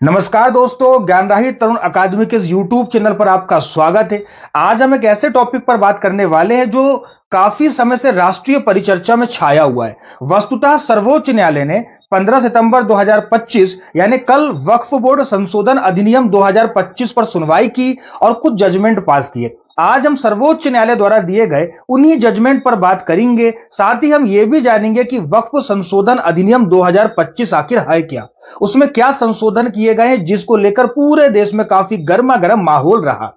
नमस्कार दोस्तों, ज्ञानराही तरुण अकादमी के इस यूट्यूब चैनल पर आपका स्वागत है। आज हम एक ऐसे टॉपिक पर बात करने वाले हैं जो काफी समय से राष्ट्रीय परिचर्चा में छाया हुआ है। वस्तुतः सर्वोच्च न्यायालय ने 15 सितंबर 2025 यानी कल वक्फ बोर्ड संशोधन अधिनियम 2025 पर सुनवाई की और कुछ जजमेंट पास किए। आज हम सर्वोच्च न्यायालय द्वारा दिए गए उन्हीं जजमेंट पर बात करेंगे। साथ ही हम यह भी जानेंगे कि वक्फ संशोधन अधिनियम 2025 आखिर है क्या, उसमें क्या संशोधन किए गए हैं जिसको लेकर पूरे देश में काफी गर्मा गर्म माहौल रहा।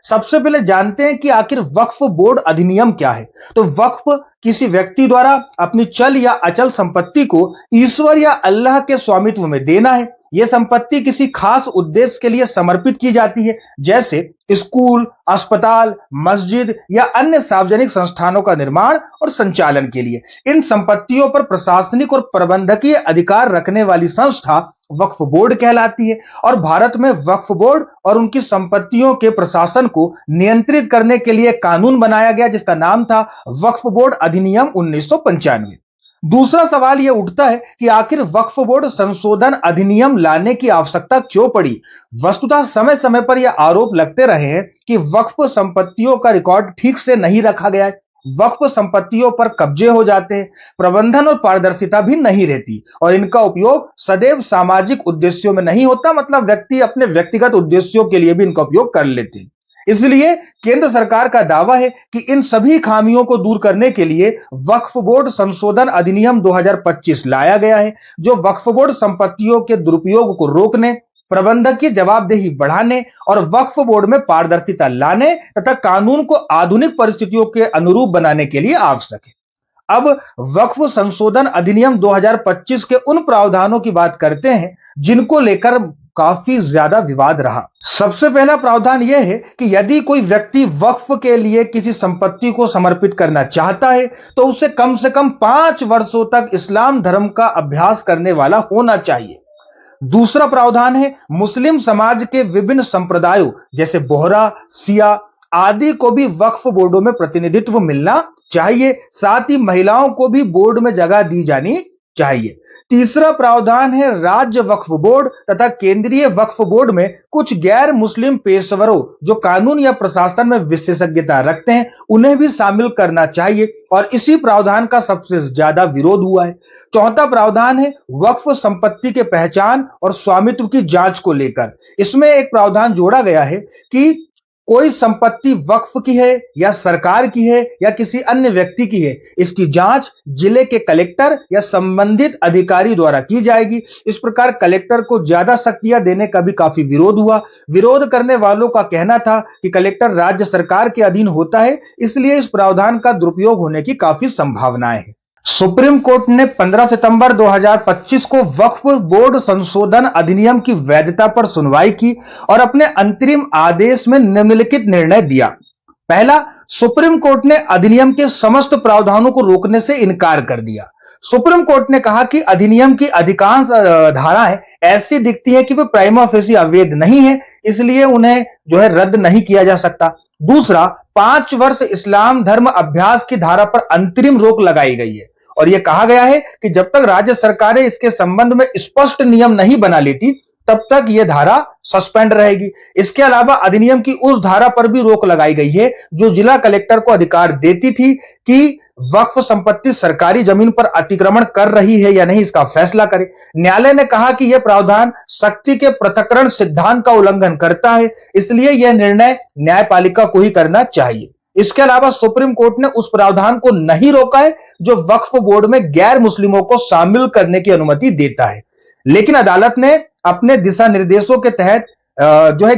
सबसे पहले जानते हैं कि आखिर वक्फ बोर्ड अधिनियम क्या है। तो वक्फ किसी व्यक्ति द्वारा अपनी चल या अचल संपत्ति को ईश्वर या अल्लाह के स्वामित्व में देना है। यह संपत्ति किसी खास उद्देश्य के लिए समर्पित की जाती है, जैसे स्कूल, अस्पताल, मस्जिद या अन्य सार्वजनिक संस्थानों का निर्माण और संचालन के लिए। इन संपत्तियों पर प्रशासनिक और प्रबंधकीय अधिकार रखने वाली संस्था वक्फ बोर्ड कहलाती है। और भारत में वक्फ बोर्ड और उनकी संपत्तियों के प्रशासन को नियंत्रित करने के लिए कानून बनाया गया जिसका नाम था वक्फ बोर्ड अधिनियम 1995। दूसरा सवाल यह उठता है कि आखिर वक्फ बोर्ड संशोधन अधिनियम लाने की आवश्यकता क्यों पड़ी। वस्तुतः समय समय पर यह आरोप लगते रहे हैं कि वक्फ संपत्तियों का रिकॉर्ड ठीक से नहीं रखा गया है, वक्फ संपत्तियों पर कब्जे हो जाते हैं, प्रबंधन और पारदर्शिता भी नहीं रहती और इनका उपयोग सदैव सामाजिक उद्देश्यों में नहीं होता। मतलब व्यक्ति अपने व्यक्तिगत उद्देश्यों के लिए भी इनका उपयोग कर लेते हैं। इसलिए केंद्र सरकार का दावा है कि इन सभी खामियों को दूर करने के लिए वक्फ बोर्ड संशोधन अधिनियम 2025 लाया गया है, जो वक्फ बोर्ड संपत्तियों के दुरुपयोग को रोकने, प्रबंधक की जवाबदेही बढ़ाने और वक्फ बोर्ड में पारदर्शिता लाने तथा कानून को आधुनिक परिस्थितियों के अनुरूप बनाने के लिए आवश्यक है। अब वक्फ संशोधन अधिनियम 2025 के उन प्रावधानों की बात करते हैं जिनको लेकर काफी ज्यादा विवाद रहा। सबसे पहला प्रावधान यह है कि यदि कोई व्यक्ति वक्फ के लिए किसी संपत्ति को समर्पित करना चाहता है तो उसे कम से कम 5 वर्षों तक इस्लाम धर्म का अभ्यास करने वाला होना चाहिए। दूसरा प्रावधान है मुस्लिम समाज के विभिन्न संप्रदायों जैसे बोहरा, सिया आदि को भी वक्फ बोर्डों में प्रतिनिधित्व मिलना चाहिए। साथ ही महिलाओं को भी बोर्ड में जगह दी जानी चाहिए। तीसरा प्रावधान है राज्य वक्फ बोर्ड तथा केंद्रीय वक्फ बोर्ड में कुछ गैर मुस्लिम पेशेवरों जो कानून या प्रशासन में विशेषज्ञता रखते हैं उन्हें भी शामिल करना चाहिए और इसी प्रावधान का सबसे ज्यादा विरोध हुआ है। चौथा प्रावधान है वक्फ संपत्ति के पहचान और स्वामित्व की जांच को लेकर। इसमें एक प्रावधान जोड़ा गया है कि कोई संपत्ति वक्फ की है या सरकार की है या किसी अन्य व्यक्ति की है, इसकी जांच जिले के कलेक्टर या संबंधित अधिकारी द्वारा की जाएगी। इस प्रकार कलेक्टर को ज्यादा शक्तियां देने का भी काफी विरोध हुआ। विरोध करने वालों का कहना था कि कलेक्टर राज्य सरकार के अधीन होता है, इसलिए इस प्रावधान का दुरुपयोग होने की काफी संभावनाएं हैं। सुप्रीम कोर्ट ने 15 सितंबर 2025 को वक्फ बोर्ड संशोधन अधिनियम की वैधता पर सुनवाई की और अपने अंतरिम आदेश में निम्नलिखित निर्णय दिया। पहला, सुप्रीम कोर्ट ने अधिनियम के समस्त प्रावधानों को रोकने से इनकार कर दिया। सुप्रीम कोर्ट ने कहा कि अधिनियम की अधिकांश धाराएं ऐसी दिखती है कि वे प्राइमा फेसी अवैध नहीं है, इसलिए उन्हें रद्द नहीं किया जा सकता। दूसरा, 5 वर्ष इस्लाम धर्म अभ्यास की धारा पर अंतरिम रोक लगाई गई है और यह कहा गया है कि जब तक राज्य सरकारें इसके संबंध में स्पष्ट नियम नहीं बना लेती तब तक यह धारा सस्पेंड रहेगी। इसके अलावा अधिनियम की उस धारा पर भी रोक लगाई गई है जो जिला कलेक्टर को अधिकार देती थी कि वक्फ संपत्ति सरकारी जमीन पर अतिक्रमण कर रही है या नहीं, इसका फैसला करे। न्यायालय ने कहा कि यह प्रावधान शक्ति के पृथक्करण सिद्धांत का उल्लंघन करता है, इसलिए यह निर्णय न्यायपालिका को ही करना चाहिए। इसके अलावा सुप्रीम कोर्ट ने उस प्रावधान को नहीं रोका है जो वक्फ बोर्ड में गैर मुस्लिमों को शामिल करने की अनुमति देता है, लेकिन अदालत ने अपने दिशा निर्देशों के तहत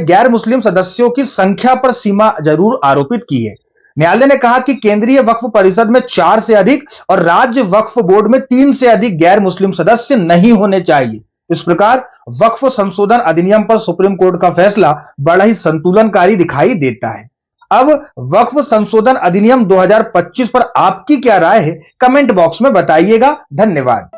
गैर मुस्लिम सदस्यों की संख्या पर सीमा जरूर आरोपित की है। न्यायालय ने कहा कि केंद्रीय वक्फ परिषद में 4 से अधिक और राज्य वक्फ बोर्ड में 3 से अधिक गैर मुस्लिम सदस्य नहीं होने चाहिए। इस प्रकार वक्फ संशोधन अधिनियम पर सुप्रीम कोर्ट का फैसला बड़ा ही संतुलनकारी दिखाई देता है। अब वक्फ संशोधन अधिनियम 2025 पर आपकी क्या राय है, कमेंट बॉक्स में बताइएगा। धन्यवाद।